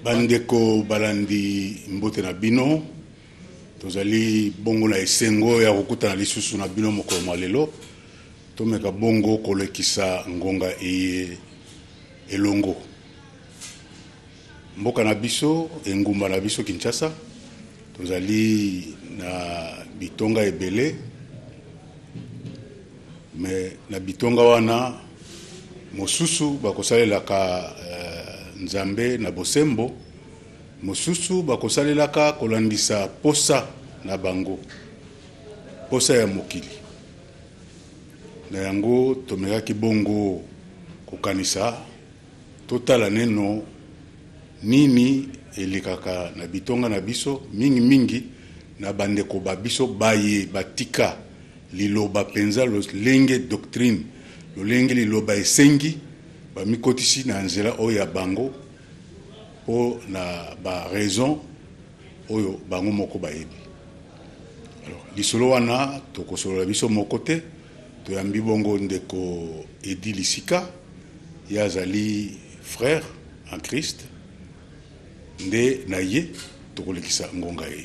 Bandeko balandi mbote na bino tozali bongo na esengo ya kokuta na lisusu na bino mokolo malelo tomeka bongo kolekisa ngonga elongo mboka na biso engumba na biso Kinshasa tozali na bitonga ebele mais na bitonga wana mosusu bakosalelaka nzambe na bosembo mosusu bakosalelaka kolandisa posa na bango posa ya mokili na yango tomekaki bongo kokanisa totala neno nini elekaka na bitonga na biso mingi na bandeko babiso baye batika liloba penza lolenge doctrine lolenge liloba esengi bamikotisi na nzela oyo ya bango po na ba raison oyo bango moko bayebi. Alors lisolo wana tokosolola biso moko te toyambi bongo ndeko Edi Lisika yazali frère en Christ nde na ye tokolekisa ngonga ye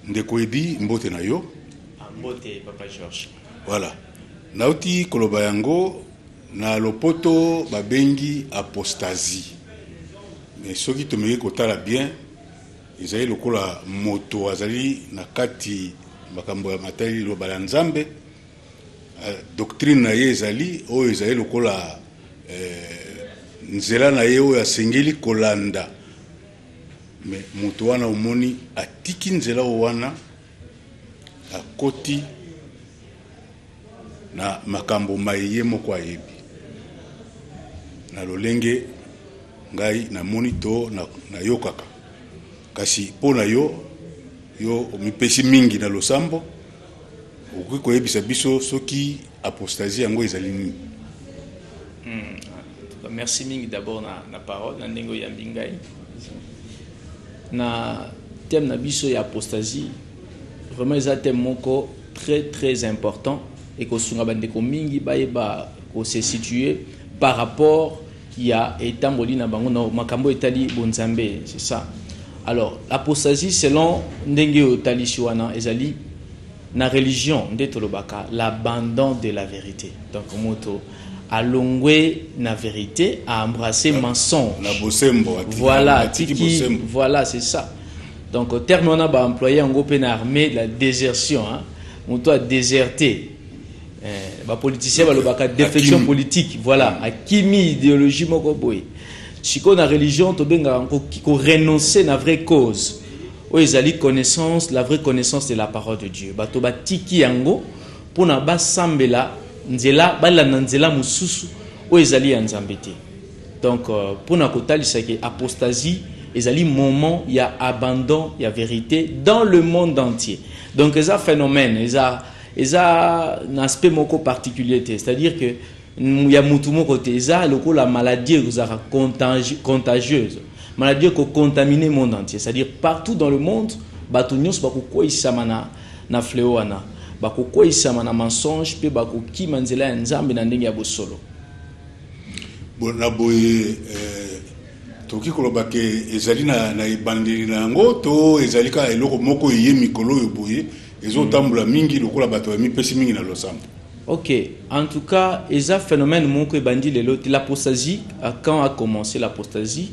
ndeko Edi mbote na yo. Mbote Papa George. Voilà nauti koloba yango na lopoto babengi apostasie mais soki tomeki kotala bien ezali lokola moto azali na kati makambo ya matali loba la nzambe doctrine na ye ezali oyo ezali lokola nzela na ye oyo asengeli kolanda mais moto wana omoni atiki nzela wana akoti na makambo maye moko ayebi na lolenge ngai na monito na yokaka kasi pona yo mipesi mingi na losambo okoki koyebisa biso soki apostasie yango ezali nini. Merci mingi d'abord na parole na ndenge ya mbingai na thème na biso ya apostasie vraiment eza thème moko très important et ko sunga bandeko mingi bayeba ko se situer par rapport il y a etamboli na bango na makambo etali bonzambe, c'est ça. Alors l'apostasie selon ndenge otali shiwana ezali na religion ndetolobaka l'abandon de la vérité. Donc moto alongwe na vérité a embrasser mensonge la bosembo voilà voilà c'est ça. Donc au terme on a ba employé en groupe na armée la désertion hein moto a déserté ba politicien balobaka défection politique voilà akimi idéologie moko boye siko na religion to benga ko renoncer na vraie cause o ezali connaissance la vraie connaissance de la parole de Dieu bato batiki yango pona basambela nzela balana nzela mususu o ezali ya nzambe te. Donc pona kotalisa ke apostasie ezali moment il y a abandon il y a vérité dans le monde entier. Donc ça phénomène eza un aspect moko particulier, c'est-à-dire que il y a mutu moko te eza loko la maladie eza contagieuse, maladie ko contaminer le monde entier, c'est-à-dire partout dans le monde bato nyos bako koisama na fléau wana bako koisama na mensonge pe bako kima nzela ya nzambe na ndenge ya bosolo. Bona boye toki koloba ke ezali na ebandeli na yango to ezali ka eloko moko ye mikolo yo boye ezotambola mingi lokola bato ya mipesi mingi na losambo. Ok, en tout cas, eza phénomène moko bandi lelo l'apostasie quand a commencé l'apostasie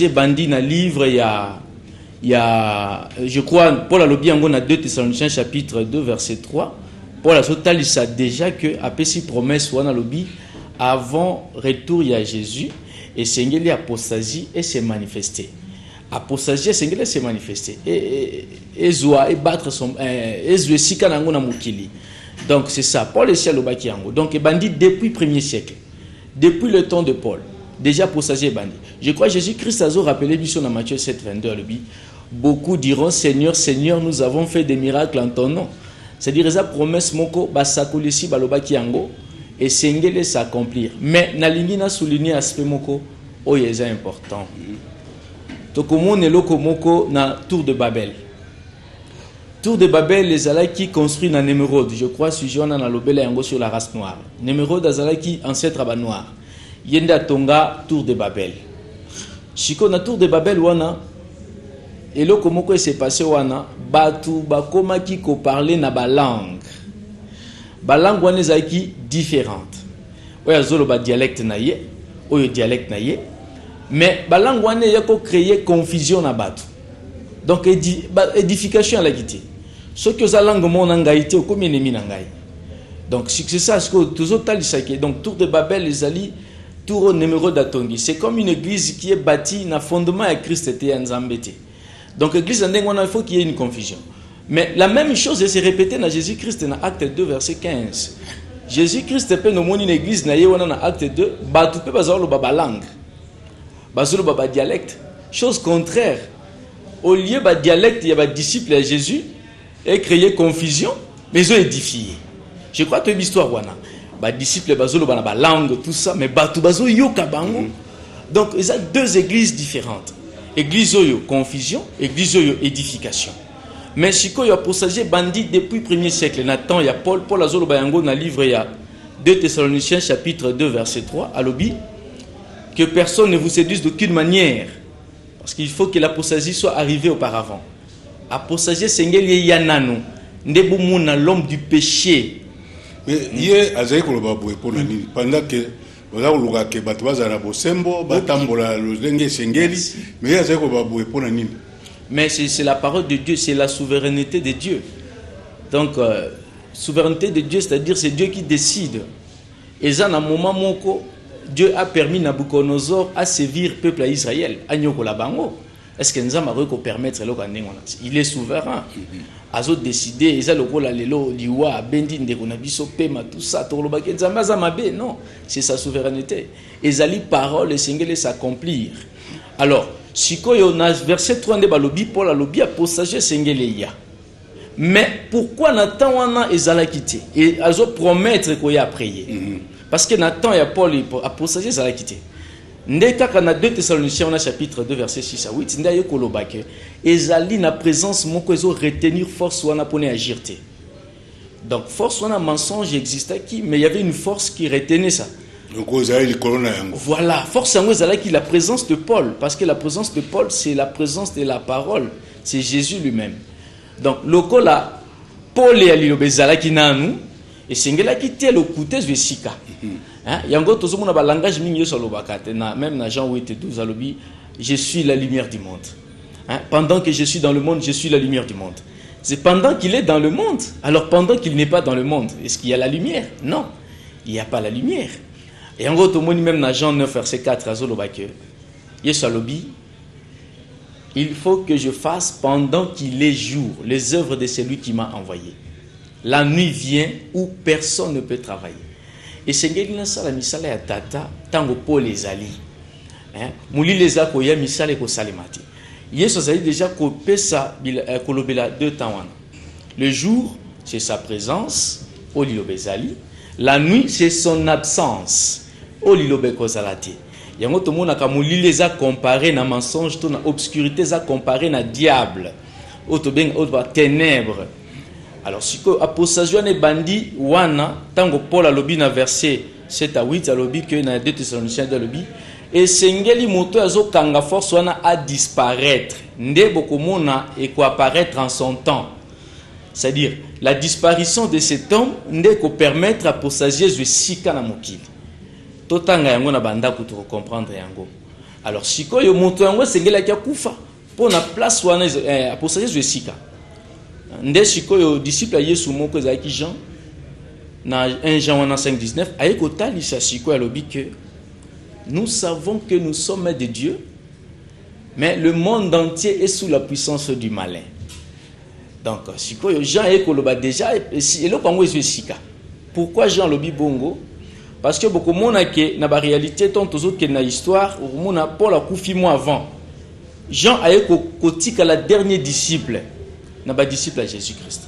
bandi na livre il y a je crois Paul alobi yango na 2 Thessaloniciens chapitre 2 verset 3 Paul a sotalisa déjà que apesi promesse wana lobi avant retour ya Jésus et sengeli apostasie et se manifester. Apostasie sengeli se manifester et zoa et battre son sika nango na mokili. Donc c'est ça Paul et lobaki yango. Donc bandi depuis premier siècle. Depuis le temps de Paul. Déjà apostasie bandi. Je crois Jésus-Christ a rappelé biso na Matthieu 7:22 lobi. Beaucoup diront Seigneur Seigneur nous avons fait des miracles en ton nom. C'est-à-dire esa promesse moko basakolisi balobaki yango et sengeli s'accomplir. Mais nalingi na souligner aspect moko oyo eza important. Tokomone loko moko na tour de Babel. Tour de Babel, les Alaki construit dans Némérode. Je crois que je na lobela yango sur la race noire. Némérode azalaki ancêtre ba noir. Yenda Tonga, tour de Babel. Siko na tour de Babel wana et là comment s'est passé wana batu bakoma ki ko parler na ba langue wana ezaki différente oya zolo ba dialecte na ye oyo dialecte na ye mais ba langue wana ya ko créer confusion na batu donc édification à la quitté ce que za langue mon ngaité o comme ennemi na ngai donc c'est ça ce que toujours talisaki donc tour de Babel les ali tour au numéro d'Atongi c'est comme une église qui est bâtie na fondement à Christ était en Zambété. Donc l'église il faut qu'il y ait une confusion. Mais la même chose se répétée dans Jésus-Christ dans Acte 2 verset 15. Jésus-Christ peut nous montrer une église dans Acte 2, batu pe bazalo baba langue. Bazalo baba dialecte. Chose contraire. Au lieu de dialecte, il y a des disciples à Jésus et créer confusion, mais ils ont édifié. Je crois que l'histoire wana ba disciples bazalo baba langue tout ça mais batu bazalo yoka bango. Donc il y a deux églises différentes. Église oyo confusion, église oyo édification. Mais si ko yo posager bandit depuis 1er siècle, Nathan ya Paul azolo bayango na livre ya 2 Thessaloniciens chapitre 2 verset 3 à l'obi que personne ne vous séduise d'aucune manière parce qu'il faut que l'apostasie soit arrivée auparavant. Apostasie sengeli yanano ndebo mona l'homme du péché. Mais hier azai ko loba boye pona nini pendant que voilà uluka ke bato bazala bosembo batambola lozenge sengeli mais ya zeko baboué pour nini. Mais c'est la parole de Dieu, c'est la souveraineté de Dieu. Donc souveraineté de Dieu, c'est-à-dire c'est Dieu qui décide. Et ça, dans un moment moko Dieu a permis Nabucodonosor à sévir le peuple à Israël. Est-ce que nous avons permettre il est souverain. Azo décidé, ils ont le lelo liwa bendi ndekonabiso pema tout ça tolobake nzamba mabe non, c'est sa souveraineté. Ezali parole singele s'accomplir. Alors, sikoyo na verset 3 de balobi Paul alobi a posager singele ya. Mais pourquoi Nathan wana ezalakité et azo promettre ko ya prier. Parce que Nathan et Paul a posager ezalakité. Ndeka kana 2 Thessaloniciens on a chapitre 2 verset 6 à 8 ndaye kolobake ezali na présence moko ezo retenir force wana pone agir te. Donc force wana mensonge existait qui mais il y avait une force qui retenait ça. Donc ozali kolona yango. Voilà, force yango ezala qui la présence de Paul parce que la présence de Paul c'est la présence de la parole, c'est Jésus lui-même. Donc lokola Paul et alilobezala ki nanu et singela ki te le coûter de sika. Hein, yango tozomona ba langage mingi so lobakate na même na Jean 8:12 alobi je suis la lumière du monde. Hein, pendant que je suis dans le monde, je suis la lumière du monde. C'est pendant qu'il est dans le monde. Alors pendant qu'il n'est pas dans le monde, est-ce qu'il y a la lumière? Non, il n'y a pas la lumière. Et en gros, même dans Jean 9 verset 4 azolobake Yesu alobi il faut que je fasse pendant qu'il est jour les œuvres de celui qui m'a envoyé. La nuit vient où personne ne peut travailler. Et c'est ce la misala ya tata tango Paul ezali. Hein? Mouli les a koya misala ko salimati. Yesu azali déjà ko pesa kolobela deux temps wana. Le jour, c'est sa présence, olilobezali. La nuit, c'est son absence, olilobekozalati. Yango to mona ka mouli les a comparé na mensonge to na obscurité za comparé na diable. Oto ben oto ténèbres. Alors, si que apostasie ne bandi wana tango Paul alobi na verset 7 à 8 alobi que na 2 Thessaloniciens alobi et sengeli moto azo kanga force wana a disparaître nde bokomona et ko apparaître en son temps. C'est-à-dire la disparition de cet homme nde ko permettre apostasie de sika na mokili. Totanga yango na banda ko to comprendre yango. Alors si ko yo moto yango sengela ki akufa pour na place wana apostasie de sika. Nde sikoyo disciple ya Yesu moko ezaki Jean na 1 Jean 5:19 ayeko talisa sikoyo alobi que nous savons que nous sommes de Dieu mais le monde entier est sous la puissance du malin. Donc sikoyo Jean ayeko loba déjà eloko yango ezwesika. Pourquoi Jean lobi bongo? Parce que beaucoup mona ke na ba réalité tant tozo ke na histoire mona Paul a kufi mo avant. Jean ayeko kotika la dernier disciple. N'a pas disciple à Jésus-Christ.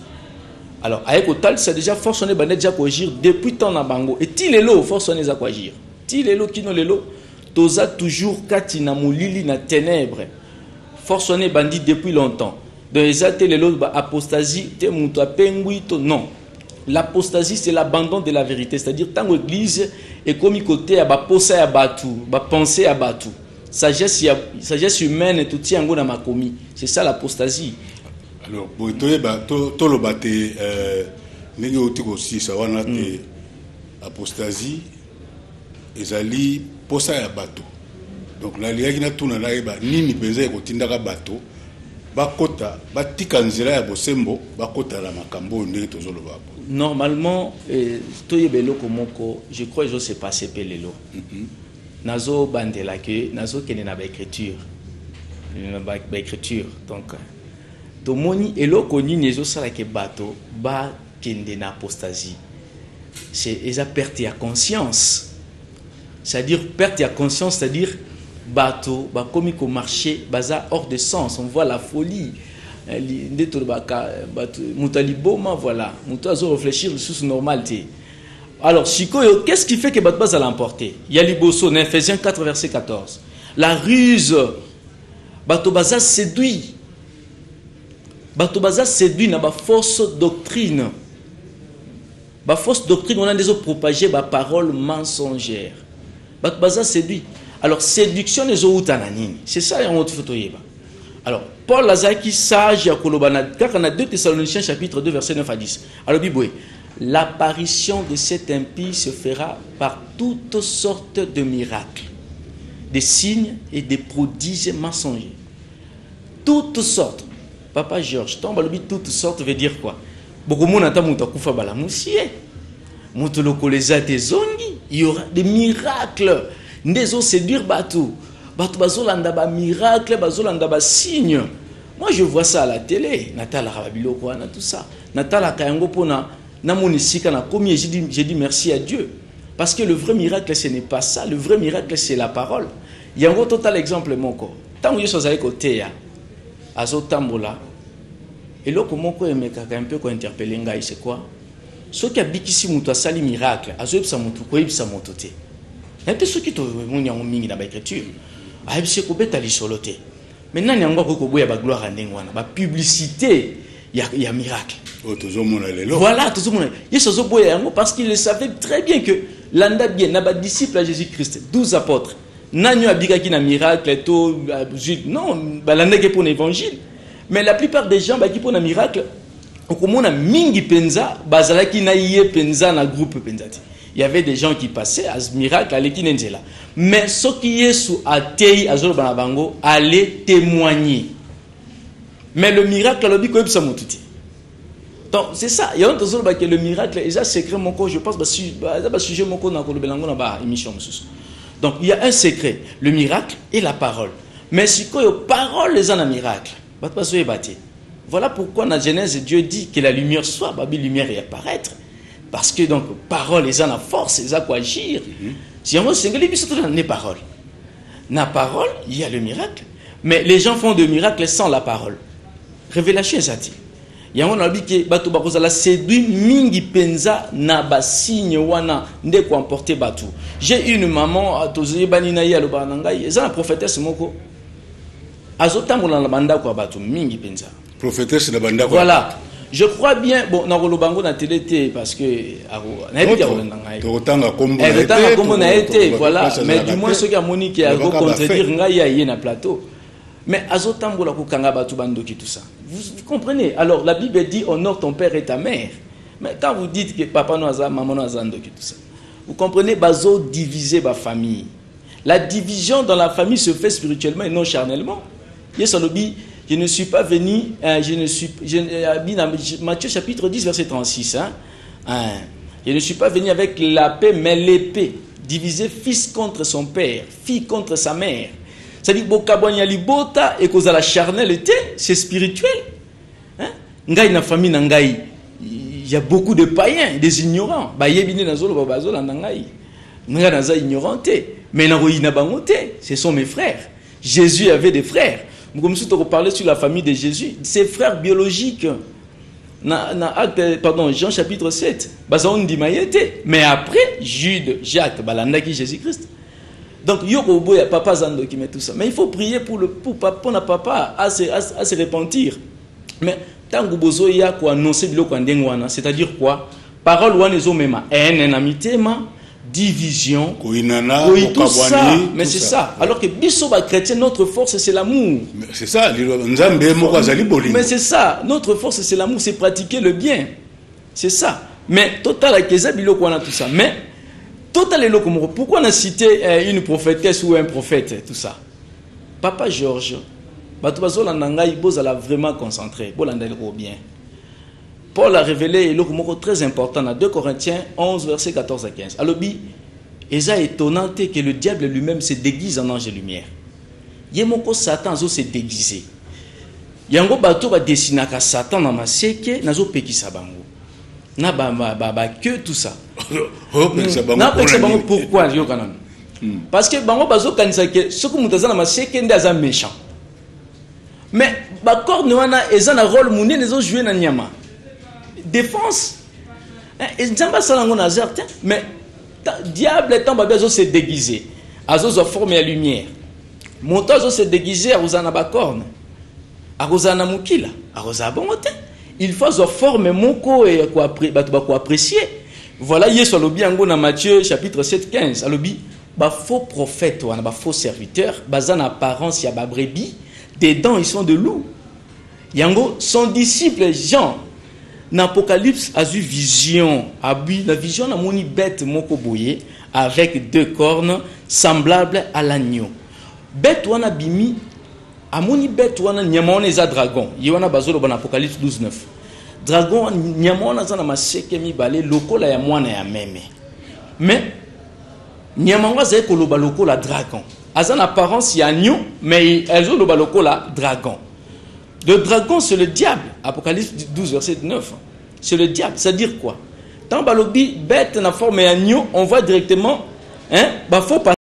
Alors, avec Otal, c'est déjà forçonné à déjà agir depuis tant na bango. Et ti lelo forçonné à agir. Ti lelo kino lelo, toza toujours katina moulili na ténèbres. Forçonné bandit depuis longtemps. Donc ezate lelo apostasie te muto pengui to non. L'apostasie c'est l'abandon de la vérité, c'est-à-dire tant l'église est comme côté à ba posa ya batu, ba penser à batu. sagesse humaine tout tient en ma commis. C'est ça l'apostasie. Alors pour toi to lo baté ndenge oti ko si ça wana te apostasie ezali posa ya bato. Donc la liaki na tuna na eba nini penza ko tindaka bato bakota batika nzela ya bosembo bakota la makambo ndenge tozolo babo. Normalement toyebelo komoko je crois que je sais passer pelelo. Nazo bandela ke nazo kene na ba écriture. Ba écriture donc tomoni eloko nini ezo sala ke bato ba kende na apostasie. C'est esa perte ya conscience. C'est-à-dire perte ya conscience, c'est-à-dire bato ba komi ko marcher baza hors de sens, on voit la folie. Ndeto baka bato mutaliboma voilà, muto azo réfléchir sous normalité. Alors, Chikoyo, qu'est-ce qui fait que Batbaz a l'emporté? Il y a Liboso, Ephésiens 4, verset 14. La ruse, Batobaza séduit. Batobaza séduit dans la fausse doctrine. La fausse doctrine, on a déjà propagé la parole mensongère. Batobaza séduit. Alors, séduction des autres, c'est ça, on te fait. Alors, Paul Lazaki sage à Kolobana, car on a 2 Thessaloniciens, chapitre 2, verset 9 à 10. Alors, Biboué. L'apparition de cet impie se fera par toutes sortes de miracles, des signes et des prodiges mensongers. Toutes sortes. Papa Georges, toutes sortes veut dire quoi? Beaucoup de il y aura des miracles. Des eaux séduire bateau. Bateau bazolanda ba miracle, bazolanda ba signe. Moi je vois ça à la télé. Natala Rabilo quoi, tout ça. Natala Kayango pona. J'ai dit merci à Dieu. Parce que le vrai miracle, ce n'est pas ça. Le vrai miracle, c'est la parole. Il y a un total exemple, mon corps. Tant que je suis à côté, à Zotambola, et là, comment on peut un peu interpeller, c'est quoi? Ce qui a bikisi moutou sali miracle, à Zoeb Samotou, quoi, Ibsa Mototé. Et puis ceux qui ont mis dans l'écriture, à Ibsa Kobet Ali Soloté. Maintenant, il y a encore la gloire à Nengwana, la publicité, il y a miracle. Voilà, tout le monde. Parce qu'il savait très bien que l'anda bien n'a pas disciple à Jésus-Christ, 12 apôtres. Nanyo abikaki na miracle, non, l'anda qui pour l'évangile. Mais la plupart des gens qui pour un miracle, on a mingi penza, bazalaki na yé penza na groupe penzati. Il y avait des gens qui passaient à ce miracle, à l'équinenzela. Mais ceux qui est sous Atei, à Zolo Banabango, allaient témoigner. Mais le miracle, le biko ebsa motuti. Donc c'est ça, il y a un truc que le miracle, et ça secret mon corps, je pense que sujet mon corps dans le émission. Donc il y a un secret, le miracle et la parole. Mais si quoi la parole les en un miracle, voilà pourquoi dans la Genèse Dieu dit que la lumière soit, la lumière y apparaître, parce que donc parole les en a force, les a quoi agir. Si on veut s'engager surtout dans les paroles, dans la parole il y a le miracle, mais les gens font de miracles sans la parole. Révélation est yango na biki bato bakozala séduit mingi penza na ba signe wana nde ko emporter bato. J'ai une maman atozi banina ya lobana ngai eza na prophétesse moko azotambola na banda kwa bato mingi penza. Prophétesse na banda kwa. Voilà. Je crois bien bon na kolobango na télé parce que na yebi ya kolanda ngai. Totanga kombo na été voilà mais du moins ce qui a Monique a go contredire ngai ya yé na plateau. Mais azotambola ko kanga bato bandoki tout ça. Vous comprenez? Alors la Bible dit honore ton père et ta mère. Mais quand vous dites que papa noaza, maman noaza, tout ça, vous comprenez? Bazo diviser ma famille. La division dans la famille se fait spirituellement et non charnellement. Je ne suis pas venu, Matthieu chapitre 10 verset 36. Je ne suis pas venu avec la paix mais l'épée. Diviser fils contre son père, fille contre sa mère. C'est-à-dire et cause à la charnalité, c'est spirituel. Ngai na famille nangai, il y a beaucoup de païens, des ignorants. Ba yebini na zolo babazo la nangai. Nga naza ignoranté, mais na roina bangoté, ce sont mes frères. Jésus avait des frères. Comme si tu parlais sur la famille de Jésus, ses frères biologiques. Jean chapitre 7, bazaon di mayete, mais après Jude, Jacques, balandaki Jésus-Christ. Donc, Yoko ya papa Zando qui met tout ça. Mais il faut prier pour papa à se repentir. Mais tant que vous avez annoncer le c'est-à-dire quoi? Parole ou anezo mema, en amité, division, Koinana, oui, tout ça. Mais tout c'est ça. Alors que Bissoba chrétien, notre force, c'est l'amour. C'est ça. Mais c'est ça. Notre force, c'est l'amour, c'est pratiquer le bien. C'est ça. Mais total, avec les habits, on a tout ça. Mais total, pourquoi on a cité une prophétesse ou un prophète, tout ça? Papa Georges, il a vraiment concentré. Bien. Paul a révélé le très important dans 2 Corinthiens 11, versets 14 à 15. Alors, il est étonnant que le diable lui-même se déguise en ange de lumière. Yemoko Satan s'est déguisé. Yango bato ba dessiner ka Satan na maseke nazo pekisa bango. Na ba que tout ça. Na pekisa bango pourquoi yo kanon? Parce que bango bazo kanisa ke soko mutaza na maseke ndaza méchant. Mais ba corne wana ezana rôle munene nazo jouer na nyama. Défense. Et Nzamba salango na certain, mais diable étant ba bezo se déguiser. Azo former la lumière. Montage se déguiser à Rosana Bacorne, à Rosana Mukila, à Rosa Bongote. Il faut se former mon co et quoi apprécier. Voilà, hier sur le biango dans Matthieu chapitre 7, 15. Alobi, bah faux prophète ou un faux serviteur, basé en apparence, il y a brebis, dedans ils sont de loups. Yango, son disciple Jean, dans l'Apocalypse, a eu vision. La vision a moni bête moko boye avec 2 cornes semblables à l'agneau. Bête wana bimi amoni bête wana nyama eza dragon yiwana bazolo dans Apocalypse 12:9. Dragon nyama wana za na maseke mibale lokola ya mwana ya meme. Mais nyama wana za ekoloba lokola dragon. Aza na apparence ya agneau mais elles ont loba lokola dragon. Le dragon c'est le diable. Apocalypse 12 verset 9. C'est le diable, ça veut dire quoi? Tant balobi bête na forme ya agneau, on voit directement faut pas